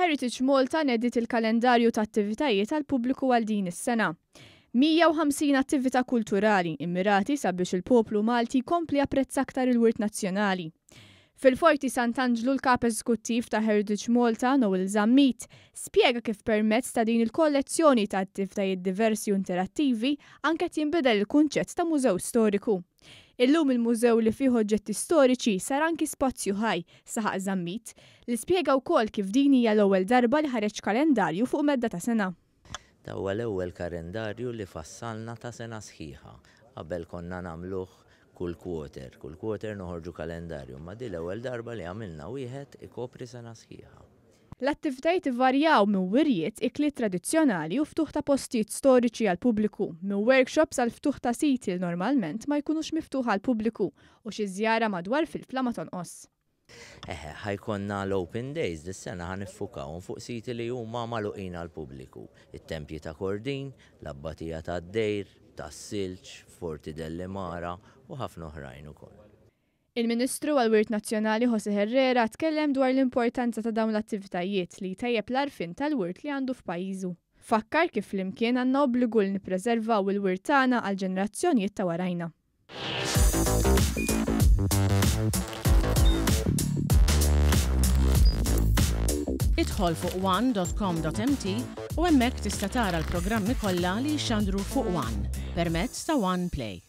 Heritage Malta nedit il-kalendarju ta' attivitajiet għal pubbliku għal din is-sena. 150 attività kulturali immirati sabiex il-poplu Malti kompli apprezza aktar il-wirt nazzjonali. Fil-Forti Sant'Angelo l-kap eżekuttiv ta' Heritage Malta, Noel Zammit, spjega kif permezz ta' din il-kollezzjoni ta' attivitajiet diversi u interattivi anke jinbidel il-kunċett ta' mużew storiku. Illum il-mużew li fih oġġetti storiċi sar anki spazju ħaj, saħaq Zammit, li spjega wkoll kif din hija l-ewwel darba li ħareġ kalendarju fuq medda ta' sena. Huwa l-ewwel kalendarju li fassalna ta' sena sħiħa. Qabel konna nagħmluh kull quarter noħorġu kalendarju, ma di l-ewwel darba li għamilna wieħed ikopri sena sħiħa. L-attivitajiet ivarjaw minn wirjiet ikli tradizzjonali u ftuħ ta' postijiet storiċi għal pubbliku, minn workshops għal ftuħ ta' siti li normalment ma jkunux miftuħ għal pubbliku u xi żjara madwar fil-fla ma tonqos. Ħajkonna l-Open Days dis-sena ħaniffukaw fuq siti li huma magħluqin għal pubbliku. It-Tempji ta' Kordin, l-Abbatija ta' Dejr, tas-Silġ, Forti dell-Imara u ħafna oħrajn ukoll. Il-Ministru għall-Wirt Nazzjonali José Herrera tkellem dwar l-importanza ta' dawn l-attivitajiet li jtejjeb l-arfin tal-wirt li għandu f'pajjiżu. Fakkar kif flimkien għandna obbligu li nippreservaw il-wirt tagħna għal ġenerazzjonijiet ta' warajna. Idħol fuq one.com.mt u hemmhekk tista' tara l-programmi kollha li jxandru fuq One permezz ta' One Play.